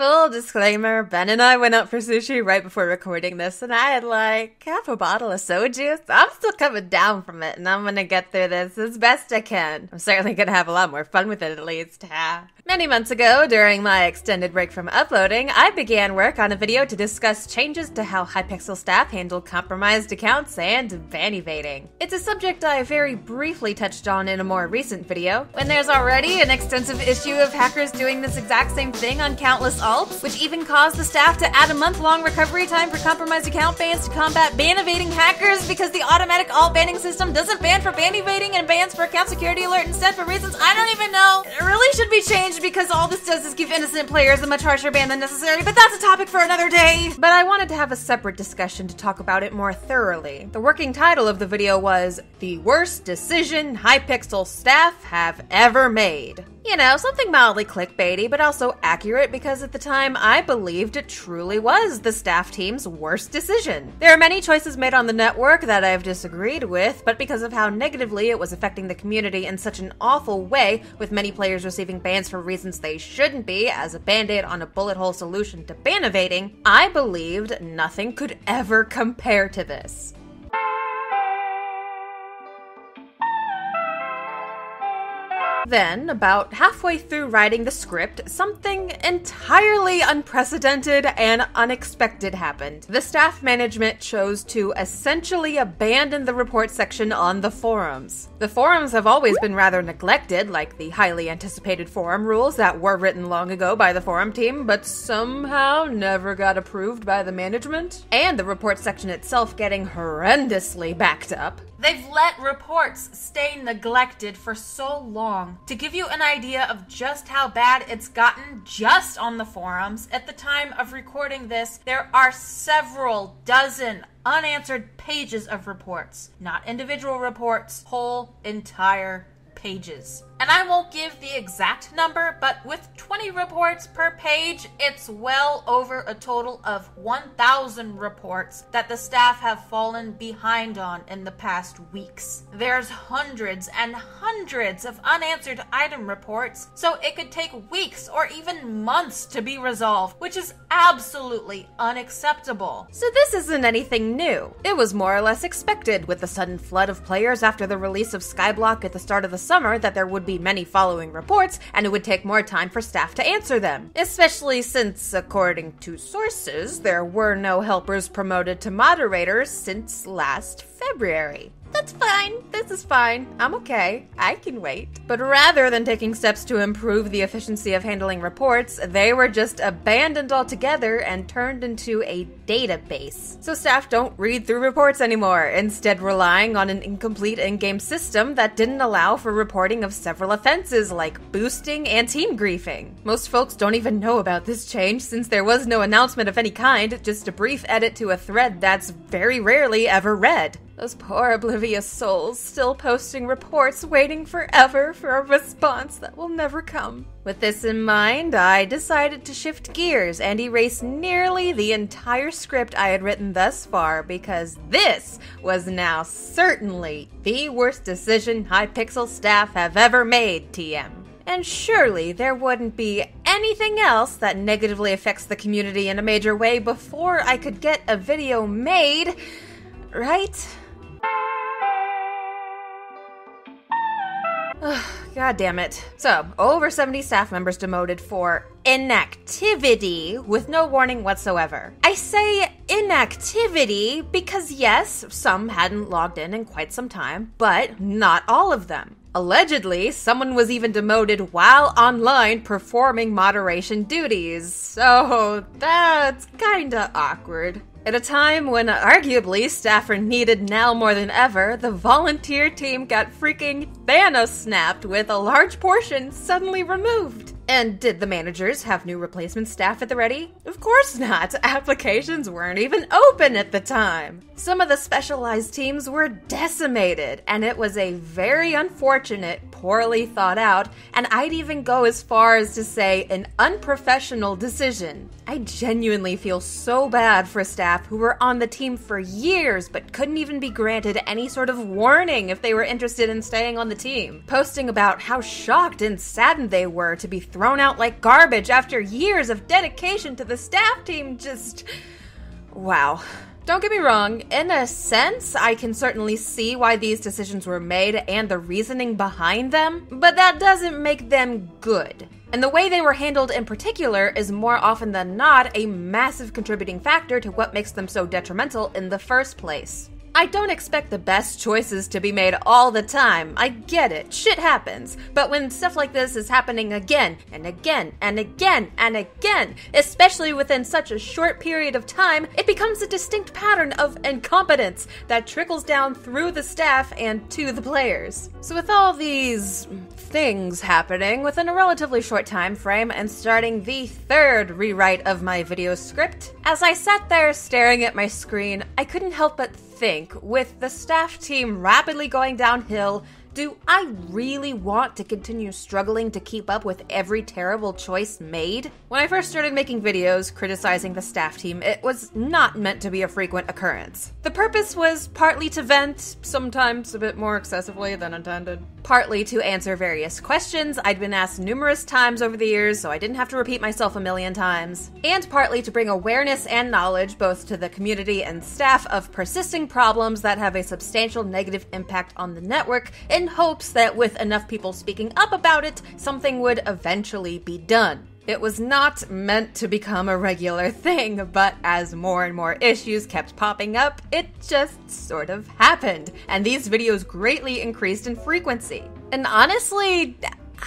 Full disclaimer, Ben and I went out for sushi right before recording this, and I had like half a bottle of soju, so I'm still coming down from it, and I'm gonna get through this as best I can. I'm certainly gonna have a lot more fun with it at least. Many months ago, during my extended break from uploading, I began work on a video to discuss changes to how Hypixel staff handle compromised accounts and ban evading. It's a subject I very briefly touched on in a more recent video, when there's already an extensive issue of hackers doing this exact same thing on countless alts, which even caused the staff to add a month-long recovery time for compromised account bans to combat ban evading hackers because the automatic alt banning system doesn't ban for ban evading and bans for account security alert instead for reasons I don't even know. It really should be changed because all this does is give innocent players a much harsher ban than necessary, but that's a topic for another day. But I wanted to have a separate discussion to talk about it more thoroughly. The working title of the video was The Worst Decision Hypixel Staff Have Ever Made. You know, something mildly clickbaity, but also accurate because at the time I believed it truly was the staff team's worst decision. There are many choices made on the network that I've disagreed with, but because of how negatively it was affecting the community in such an awful way, with many players receiving bans for reasons they shouldn't be as a band-aid on a bullet hole solution to ban evading, I believed nothing could ever compare to this. Then, about halfway through writing the script, something entirely unprecedented and unexpected happened. The staff management chose to essentially abandon the report section on the forums. The forums have always been rather neglected, like the highly anticipated forum rules that were written long ago by the forum team, but somehow never got approved by the management. And the report section itself getting horrendously backed up. They've let reports stay neglected for so long. To give you an idea of just how bad it's gotten just on the forums, at the time of recording this, there are several dozen unanswered pages of reports. Not individual reports, whole entire pages. And I won't give the exact number, but with 20 reports per page, it's well over a total of 1,000 reports that the staff have fallen behind on in the past weeks. There's hundreds and hundreds of unanswered item reports, so it could take weeks or even months to be resolved, which is absolutely unacceptable. So this isn't anything new. It was more or less expected with the sudden flood of players after the release of Skyblock at the start of the summer that there would be many following reports, and it would take more time for staff to answer them. Especially since, according to sources, there were no helpers promoted to moderators since last February. That's fine. This is fine. I'm okay. I can wait. But rather than taking steps to improve the efficiency of handling reports, they were just abandoned altogether and turned into a database. So staff don't read through reports anymore, instead relying on an incomplete in-game system that didn't allow for reporting of several offenses like boosting and team griefing. Most folks don't even know about this change since there was no announcement of any kind, just a brief edit to a thread that's very rarely ever read. Those poor oblivious souls still posting reports waiting forever for a response that will never come. With this in mind, I decided to shift gears and erase nearly the entire script I had written thus far because this was now certainly the worst decision Hypixel staff have ever made, TM. And surely there wouldn't be anything else that negatively affects the community in a major way before I could get a video made, right? God damn it. So, over 70 staff members demoted for inactivity with no warning whatsoever. I say inactivity because yes, some hadn't logged in quite some time, but not all of them. Allegedly, someone was even demoted while online performing moderation duties, so that's kinda awkward. At a time when arguably staff are needed now more than ever, the volunteer team got freaking Thanos snapped with a large portion suddenly removed. And did the managers have new replacement staff at the ready? Of course not. Applications weren't even open at the time. Some of the specialized teams were decimated, and it was a very unfortunate, poorly thought out, and I'd even go as far as to say an unprofessional decision. I genuinely feel so bad for staff who were on the team for years but couldn't even be granted any sort of warning if they were interested in staying on the team, posting about how shocked and saddened they were to be thrown thrown out like garbage after years of dedication to the staff team just... wow. Don't get me wrong, in a sense, I can certainly see why these decisions were made and the reasoning behind them, but that doesn't make them good. And the way they were handled in particular is more often than not a massive contributing factor to what makes them so detrimental in the first place. I don't expect the best choices to be made all the time. I get it. Shit happens. But when stuff like this is happening again and again and again and again, especially within such a short period of time, it becomes a distinct pattern of incompetence that trickles down through the staff and to the players. So with all these things happening within a relatively short time frame and starting the third rewrite of my video script, as I sat there staring at my screen, I couldn't help but think, with the staff team rapidly going downhill, do I really want to continue struggling to keep up with every terrible choice made? When I first started making videos criticizing the staff team, it was not meant to be a frequent occurrence. The purpose was partly to vent, sometimes a bit more excessively than intended. Partly to answer various questions I'd been asked numerous times over the years, so I didn't have to repeat myself a million times. And partly to bring awareness and knowledge both to the community and staff of persisting problems that have a substantial negative impact on the network, in hopes that with enough people speaking up about it, something would eventually be done. It was not meant to become a regular thing, but as more and more issues kept popping up, it just sort of happened, and these videos greatly increased in frequency. And honestly,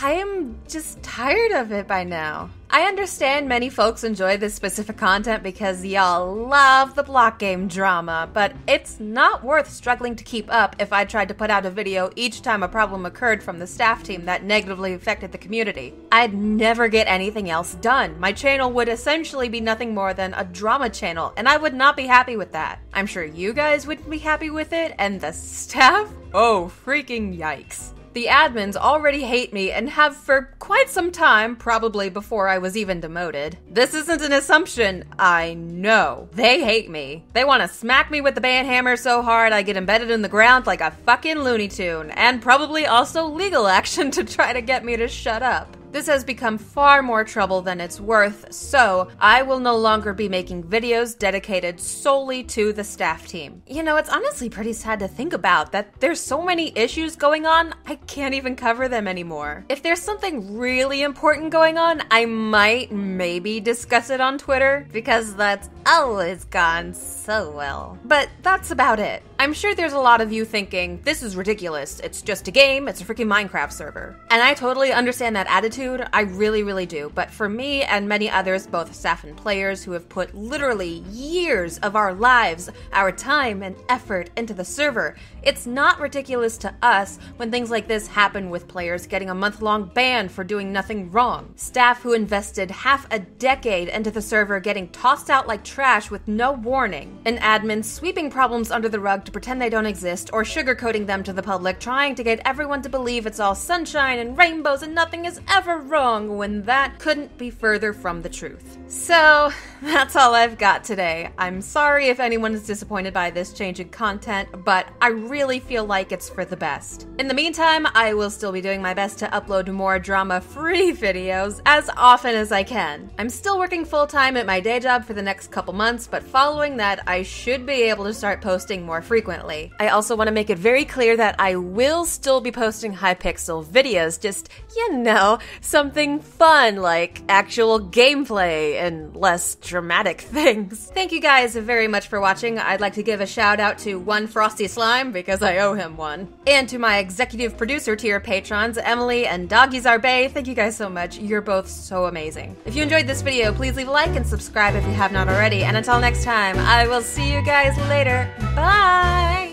I am just tired of it by now. I understand many folks enjoy this specific content because y'all love the block game drama, but it's not worth struggling to keep up if I tried to put out a video each time a problem occurred from the staff team that negatively affected the community. I'd never get anything else done. My channel would essentially be nothing more than a drama channel, and I would not be happy with that. I'm sure you guys wouldn't be happy with it, and the staff? Oh, freaking yikes. The admins already hate me and have for quite some time, probably before I was even demoted. This isn't an assumption, I know. They hate me. They want to smack me with the band hammer so hard I get embedded in the ground like a fucking Looney Tune, and probably also legal action to try to get me to shut up. This has become far more trouble than it's worth, so I will no longer be making videos dedicated solely to the staff team. You know, it's honestly pretty sad to think about that there's so many issues going on, I can't even cover them anymore. If there's something really important going on, I might maybe discuss it on Twitter, because that's always gone so well. But that's about it. I'm sure there's a lot of you thinking, this is ridiculous, it's just a game, it's a freaking Minecraft server. And I totally understand that attitude, I really, really do. But for me and many others, both staff and players who have put literally years of our lives, our time and effort into the server, it's not ridiculous to us when things like this happen with players getting a month-long ban for doing nothing wrong. Staff who invested half a decade into the server getting tossed out like trash with no warning. And admins sweeping problems under the rug to pretend they don't exist, or sugarcoating them to the public, trying to get everyone to believe it's all sunshine and rainbows and nothing is ever wrong, when that couldn't be further from the truth. So, that's all I've got today. I'm sorry if anyone is disappointed by this change in content, but I really feel like it's for the best. In the meantime, I will still be doing my best to upload more drama-free videos as often as I can. I'm still working full-time at my day job for the next couple months, but following that, I should be able to start posting more frequently. I also want to make it very clear that I will still be posting Hypixel videos, just, you know, something fun like actual gameplay and less dramatic things. Thank you guys very much for watching. I'd like to give a shout out to One Frosty Slime because I owe him one. And to my executive producer tier patrons, Emily and Doggy Zarbe, thank you guys so much. You're both so amazing. If you enjoyed this video, please leave a like and subscribe if you have not already. And until next time, I will see you guys later. Bye!